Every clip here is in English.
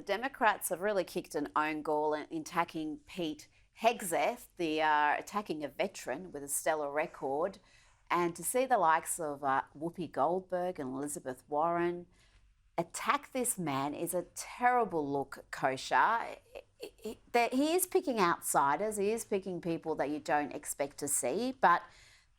The Democrats have really kicked an own goal in attacking Pete Hegseth. They are attacking a veteran with a stellar record. And to see the likes of Whoopi Goldberg and Elizabeth Warren attack this man is a terrible look, Kosha. He is picking outsiders. He is picking people that you don't expect to see, but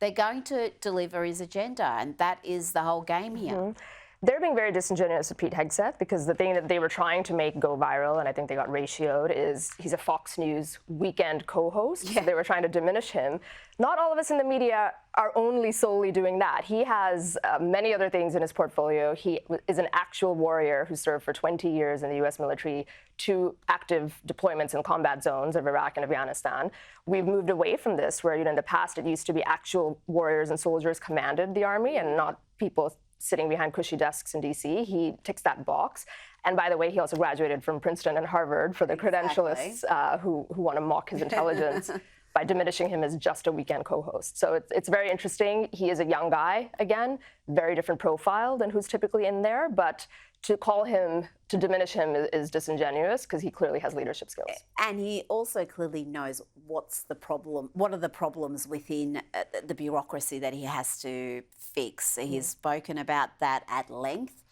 they're going to deliver his agenda, and that is the whole game here. Mm-hmm. They're being very disingenuous with Pete Hegseth because the thing that they were trying to make go viral, and I think they got ratioed, is he's a Fox News weekend co-host. Yeah. So they were trying to diminish him. Not all of us in the media are only solely doing that. He has many other things in his portfolio. He is an actual warrior who served for 20 years in the U.S. military, 2 active deployments in combat zones of Iraq and Afghanistan. We've moved away from this, where in the past it used to be actual warriors and soldiers commanded the army and not people sitting behind cushy desks in D.C. He ticks that box. And by the way, he also graduated from Princeton and Harvard for the credentialists who want to mock his intelligence by diminishing him as just a weekend co-host. So it's very interesting. He is a young guy, again, very different profile than who's typically in there. But to call him, to diminish him is disingenuous because he clearly has leadership skills. And he also clearly knows what's the problem, what are the problems within the bureaucracy that he has to fix. He's spoken about that at length.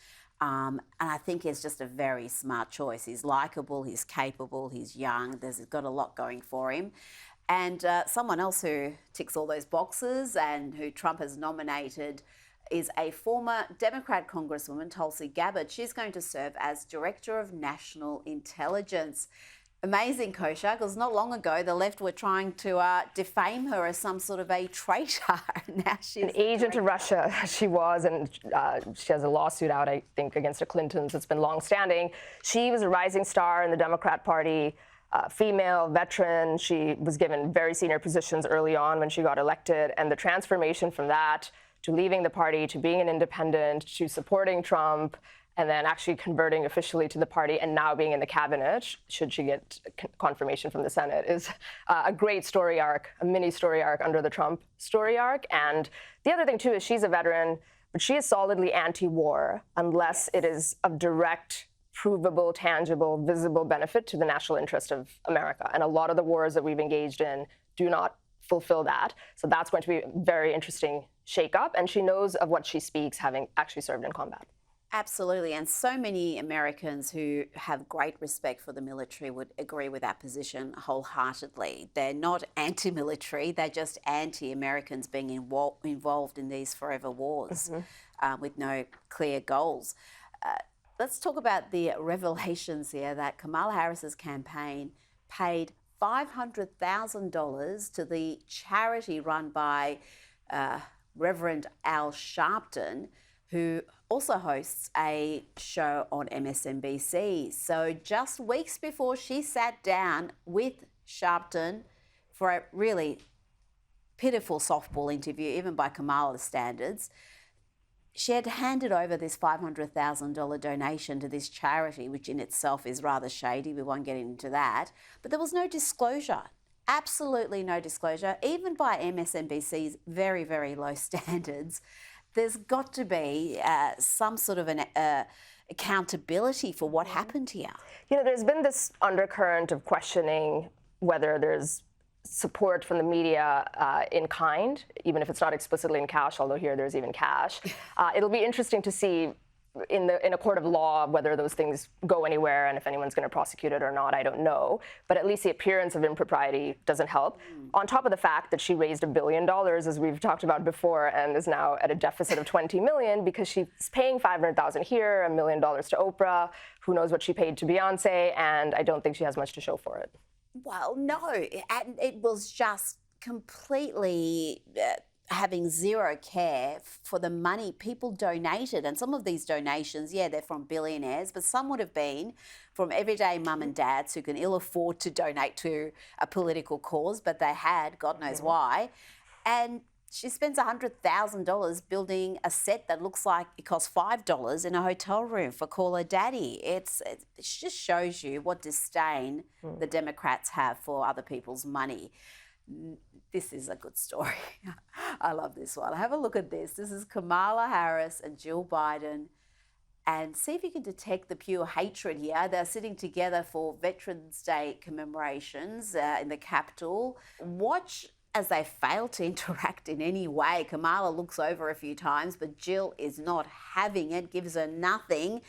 And I think it's just a very smart choice. He's likeable, he's capable, he's young, he's got a lot going for him. And someone else who ticks all those boxes and who Trump has nominated is a former Democrat Congresswoman, Tulsi Gabbard. She's going to serve as Director of National Intelligence. Amazing, Kosha, because not long ago the left were trying to defame her as some sort of a traitor. Now she's an agent of Russia. She was, and she has a lawsuit out, I think, against the Clintons. It's been long-standing. She was a rising star in the Democrat Party. Female, veteran. She was given very senior positions early on when she got elected, and the transformation from that to leaving the party, to being an independent, to supporting Trump, and then actually converting officially to the party and now being in the cabinet, should she get confirmation from the Senate, is a great story arc, a mini story arc under the Trump story arc. And the other thing, too, is she's a veteran, but she is solidly anti-war unless it is of direct, provable, tangible, visible benefit to the national interest of America. And a lot of the wars that we've engaged in do not fulfill that. So that's going to be a very interesting shakeup. And she knows of what she speaks, having actually served in combat. Absolutely. And so many Americans who have great respect for the military would agree with that position wholeheartedly. They're not anti-military, they're just anti-Americans being involved in these forever wars with no clear goals. Let's talk about the revelations here that Kamala Harris's campaign paid $500,000 to the charity run by Reverend Al Sharpton, who also hosts a show on MSNBC. So just weeks before she sat down with Sharpton for a really pitiful softball interview, even by Kamala's standards, she had handed over this $500,000 donation to this charity, which in itself is rather shady. We won't get into that. But there was no disclosure, absolutely no disclosure, even by MSNBC's very, very low standards. There's got to be some sort of an accountability for what happened here. There's been this undercurrent of questioning whether there's support from the media in kind, even if it's not explicitly in cash, although here there's even cash. It'll be interesting to see in a court of law whether those things go anywhere, and if anyone's going to prosecute it or not, I don't know. But at least the appearance of impropriety doesn't help. On top of the fact that she raised $1 billion, as we've talked about before, and is now at a deficit of $20 million because she's paying $500,000 here, $1 million to Oprah, who knows what she paid to Beyonce, and I don't think she has much to show for it. Well, no, and it was just completely having zero care for the money people donated. And some of these donations, yeah, they're from billionaires, but some would have been from everyday mum and dads who can ill afford to donate to a political cause, but they had, God knows why. And she spends $100,000 building a set that looks like it costs $5 in a hotel room for Call Her Daddy. It just shows you what disdain the Democrats have for other people's money. This is a good story. I love this one. Have a look at this. This is Kamala Harris and Jill Biden and see if you can detect the pure hatred here. They're sitting together for Veterans Day commemorations in the Capitol. Watch as they fail to interact in any way. Kamala looks over a few times, but Jill is not having it, gives her nothing.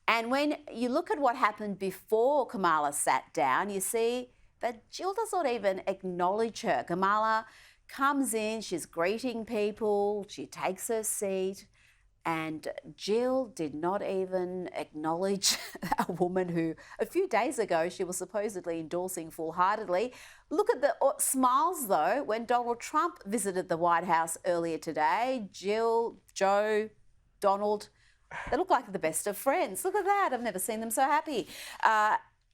And when you look at what happened before Kamala sat down, you see that Jill does not even acknowledge her. Kamala comes in, she's greeting people, she takes her seat, and Jill did not even acknowledge a woman who a few days ago she was supposedly endorsing full-heartedly. Look at the smiles, though, when Donald Trump visited the White House earlier today. Jill, Joe, Donald, they look like the best of friends. Look at that. I've never seen them so happy.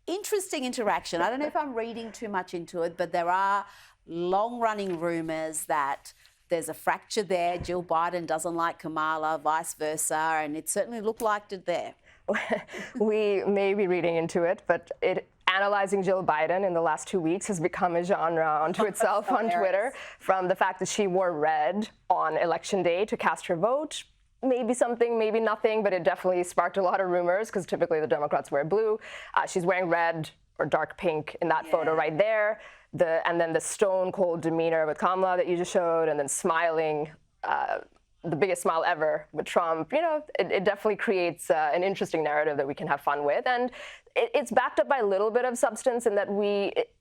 Interesting interaction. I don't know if I'm reading too much into it, but there are long-running rumours that there's a fracture there. Jill Biden doesn't like Kamala, vice versa, and it certainly looked like it there. We may be reading into it, but analyzing Jill Biden in the last 2 weeks has become a genre unto itself on Twitter, from the fact that she wore red on Election Day to cast her vote. Maybe something, maybe nothing, but it definitely sparked a lot of rumors because typically the Democrats wear blue. She's wearing red or dark pink in that photo right there. And then the stone cold demeanor with Kamala that you just showed, and then smiling, the biggest smile ever with Trump. You know, it definitely creates an interesting narrative that we can have fun with. And it's backed up by a little bit of substance in that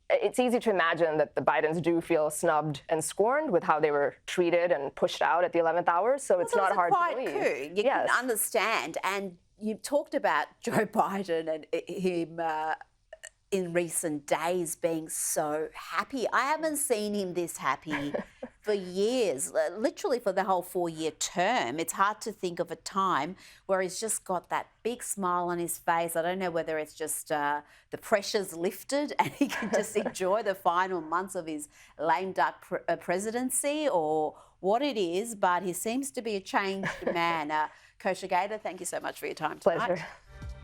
it's easy to imagine that the Bidens do feel snubbed and scorned with how they were treated and pushed out at the 11th hour. So it's not hard to believe. Coup. You can understand. And you talked about Joe Biden and him in recent days being so happy. I haven't seen him this happy for years, literally for the whole 4-year term. It's hard to think of a time where he's just got that big smile on his face. I don't know whether it's just the pressure's lifted and he can just enjoy the final months of his lame duck presidency, or what it is, but he seems to be a changed man. Kosha Gada, thank you so much for your time tonight. Pleasure.